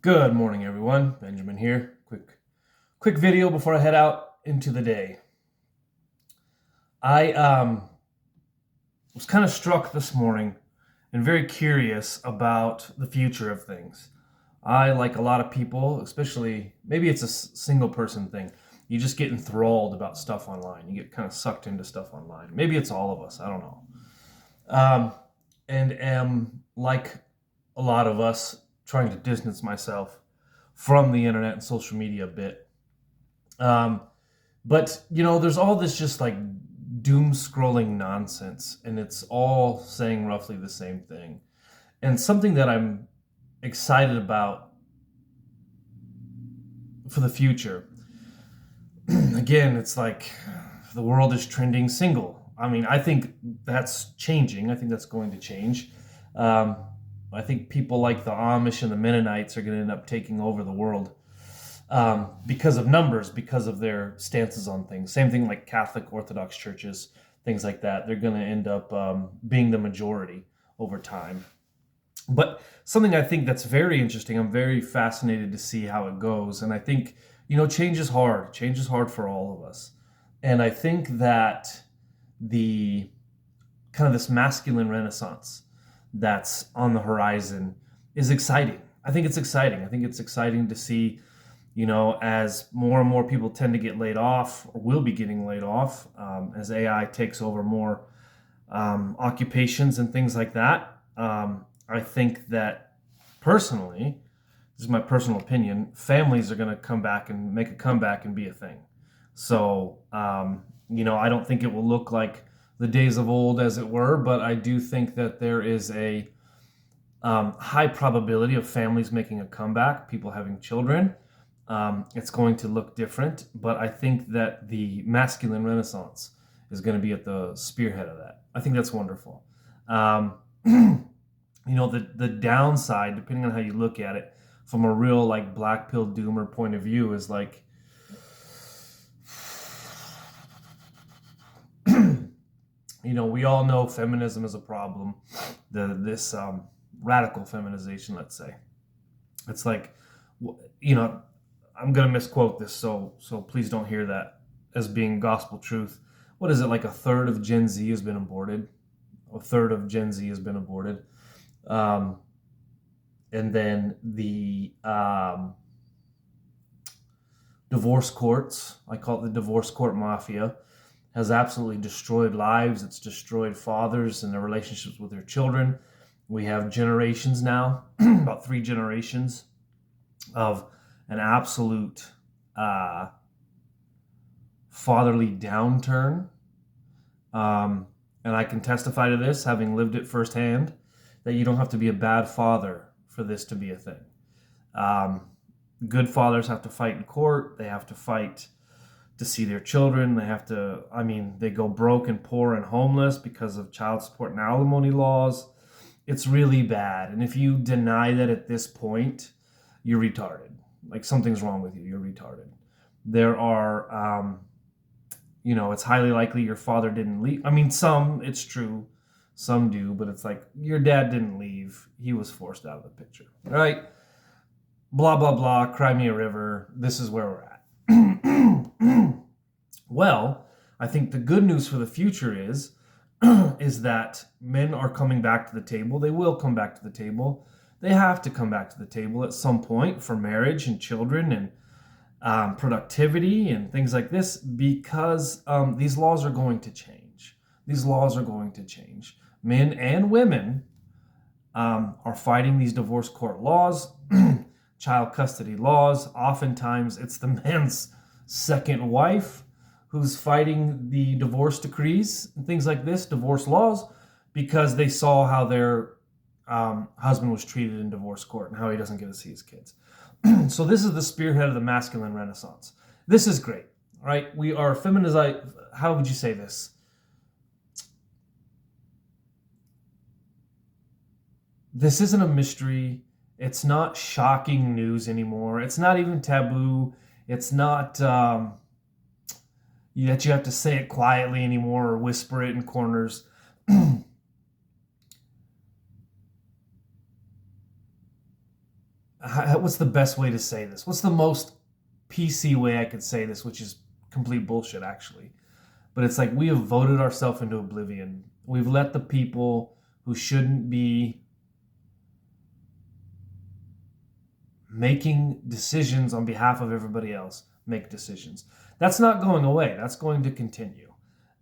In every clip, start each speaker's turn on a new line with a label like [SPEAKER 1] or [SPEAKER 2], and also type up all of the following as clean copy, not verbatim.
[SPEAKER 1] Good morning, everyone. Benjamin here. Quick video before I head out into the day. I was kind of struck this morning and very curious about the future of things. I, like a lot of people, especially maybe it's a single person thing, you just get enthralled about stuff online. You get kind of sucked into stuff online. Maybe it's all of us. I don't know. Um, and am like a lot of us trying to distance myself from the internet and social media a bit. Um, but there's all this just like doom scrolling nonsense, and it's all saying roughly the same thing. And something that I'm excited about for the future. Again, it's like the world is trending single. I mean, I think that's changing. I think that's going to change. Um, I think people like the Amish and the Mennonites are going to end up taking over the world because of numbers, because of their stances on things. Same thing like Catholic Orthodox churches, things like that. They're going to end up being the majority over time. But something I think that's very interesting, I'm very fascinated to see how it goes. And I think, change is hard. Change is hard for all of us. And I think that the kind of this masculine renaissance that's on the horizon is exciting. I think it's exciting. I think it's exciting to see, as more and more people tend to get laid off or will be getting laid off, as AI takes over more occupations and things like that. I think that personally, this is my personal opinion, families are going to come back and make a comeback and be a thing. So, I don't think it will look like the days of old, as it were, but I do think that there is a high probability of families making a comeback, people having children. It's going to look different, but I think that the masculine renaissance is going to be at the spearhead of that. I think that's wonderful. The downside, depending on how you look at it, from a real like black pill doomer point of view, is like we all know feminism is a problem. This radical feminization, let's say, it's like, I'm gonna misquote this, so please don't hear that as being gospel truth. What is it, like a third of Gen Z has been aborted? A third of Gen Z has been aborted. And then the divorce courts, I call it the divorce court mafia, has absolutely destroyed lives. It's destroyed fathers and their relationships with their children. We have generations now, about 3 generations of an absolute fatherly downturn. And I can testify to this, having lived it firsthand, that you don't have to be a bad father for this to be a thing. Good fathers have to fight in court. They have to fight to see their children. They go broke and poor and homeless because of child support and alimony laws. It's really bad. And if you deny that at this point, you're retarded. Like, something's wrong with you. You're retarded. There are, it's highly likely your father didn't leave. I mean, it's true. Some do, but it's like, your dad didn't leave. He was forced out of the picture, right? Blah, blah, blah, cry me a river. This is where we're at. Well, I think the good news for the future is that men are coming back to the table. They will come back to the table. They have to come back to the table at some point for marriage and children and productivity and things like this, because these laws are going to change. These laws are going to change. Men and women are fighting these divorce court laws, child custody laws. Oftentimes, it's the man's second wife who's fighting the divorce decrees and things like this, divorce laws, because they saw how their husband was treated in divorce court and how he doesn't get to see his kids. So this is the spearhead of the masculine renaissance. This is great, right? We are feminized. How would you say this? This isn't a mystery. It's not shocking news anymore. It's not even taboo. It's not that you have to say it quietly anymore or whisper it in corners. what's the best way to say this? What's the most PC way I could say this, which is complete bullshit, actually. But it's like we have voted ourselves into oblivion. We've let the people who shouldn't be making decisions on behalf of everybody else make decisions. That's not going away. That's going to continue.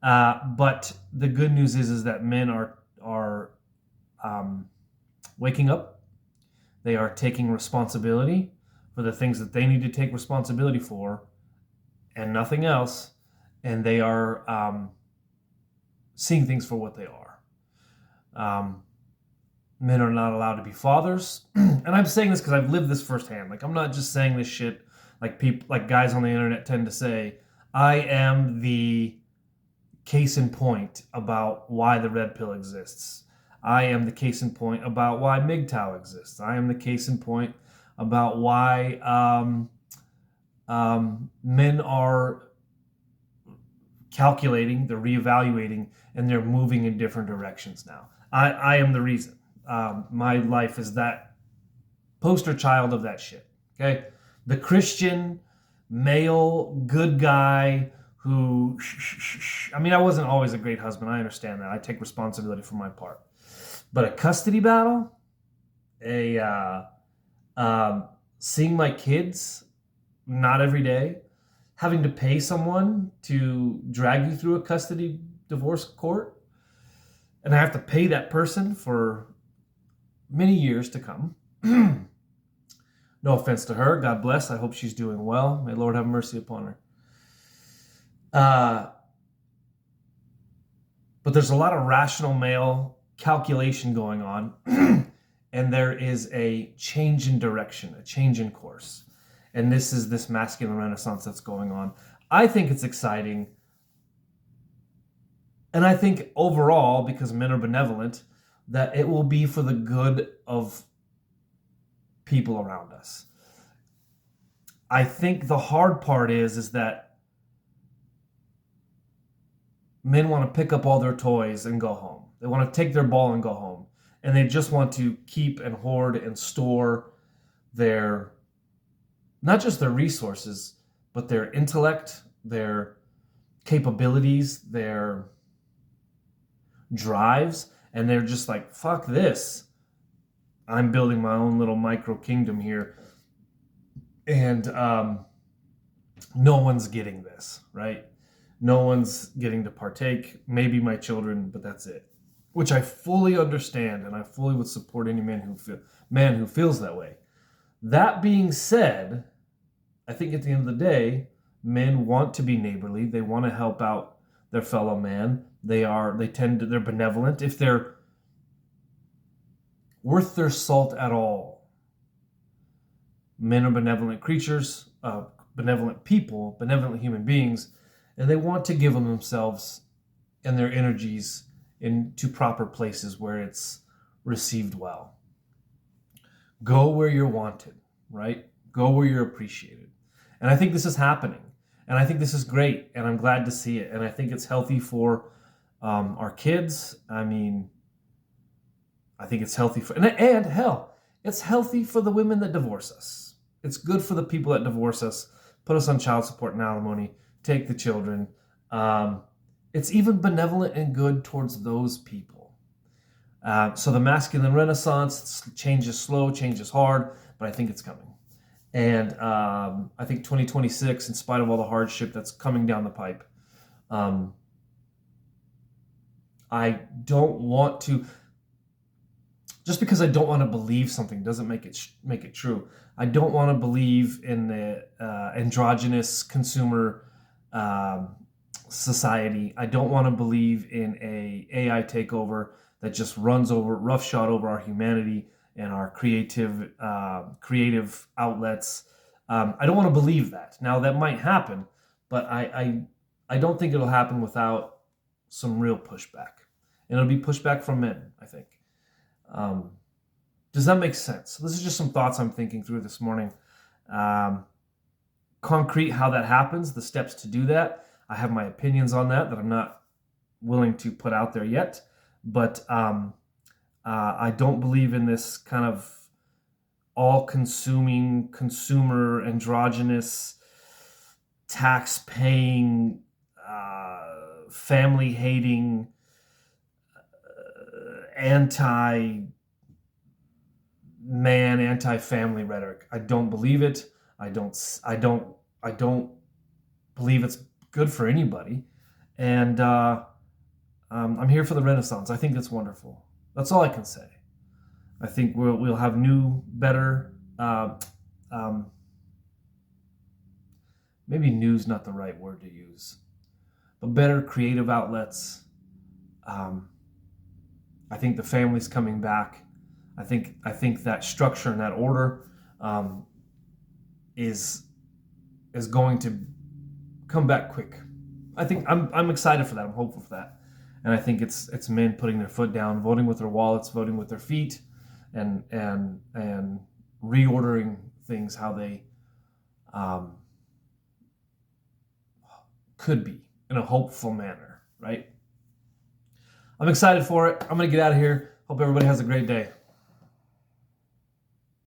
[SPEAKER 1] But the good news is that men are waking up. They are taking responsibility for the things that they need to take responsibility for, and nothing else. And they are seeing things for what they are. Men are not allowed to be fathers, and I'm saying this because I've lived this firsthand. Like, I'm not just saying this shit like people, like guys on the internet tend to say. I am the case in point about why the red pill exists. I am the case in point about why MGTOW exists. I am the case in point about why men are calculating, they're reevaluating, and they're moving in different directions now. I am the reason. My life is that poster child of that shit. Okay, the Christian male good guy who, I mean, I wasn't always a great husband. I understand that. I take responsibility for my part. But a custody battle, seeing my kids not every day, having to pay someone to drag you through a custody divorce court, and I have to pay that person for many years to come. No offense to her. God bless. I hope she's doing well. May Lord have mercy upon her. But there's a lot of rational male calculation going on, and there is a change in direction, a change in course. And this is this masculine renaissance that's going on. I think it's exciting. And I think overall, because men are benevolent, that it will be for the good of people around us. I think the hard part is that men want to pick up all their toys and go home. They want to take their ball and go home. And they just want to keep and hoard and store their, not just their resources, but their intellect, their capabilities, their drives. And they're just like, fuck this. I'm building my own little micro kingdom here. And no one's getting this, right? No one's getting to partake. Maybe my children, but that's it. Which I fully understand, and I fully would support any man who feels that way. That being said, I think at the end of the day, men want to be neighborly. They want to help out their fellow man. They're benevolent. If they're worth their salt at all, men are benevolent creatures, benevolent people, benevolent human beings, and they want to give them themselves and their energies into proper places where it's received well. Go where you're wanted, right? Go where you're appreciated. And I think this is happening. And I think this is great. And I'm glad to see it. And I think it's healthy for our kids. I mean, I think it's healthy for, and hell, it's healthy for the women that divorce us. It's good for the people that divorce us, put us on child support and alimony, take the children. It's even benevolent and good towards those people. So the masculine renaissance, change is slow, change is hard, but I think it's coming. And I think 2026, in spite of all the hardship that's coming down the pipe, I don't want to, just because I don't want to believe something doesn't make it true. I don't want to believe in the androgynous consumer society. I don't want to believe in a AI takeover that just runs roughshod over our humanity and our creative outlets. I don't want to believe that. Now that might happen, but I don't think it'll happen without some real pushback. And it'll be pushback from men, I think. Does that make sense? This is just some thoughts I'm thinking through this morning. Concrete how that happens, the steps to do that. I have my opinions on that I'm not willing to put out there yet. But I don't believe in this kind of all-consuming, consumer, androgynous, tax-paying, family-hating, anti-man, anti-family rhetoric. I don't believe it. I don't believe it's good for anybody. And I'm here for the Renaissance. I think it's wonderful. That's all I can say. I think we'll have new, better. Maybe new's not the right word to use, but better creative outlets. I think the family's coming back. I think that structure and that order is going to come back quick. I think I'm excited for that. I'm hopeful for that, and I think it's men putting their foot down, voting with their wallets, voting with their feet, and reordering things how they could be in a hopeful manner. Right? I'm excited for it. I'm gonna get out of here. Hope everybody has a great day.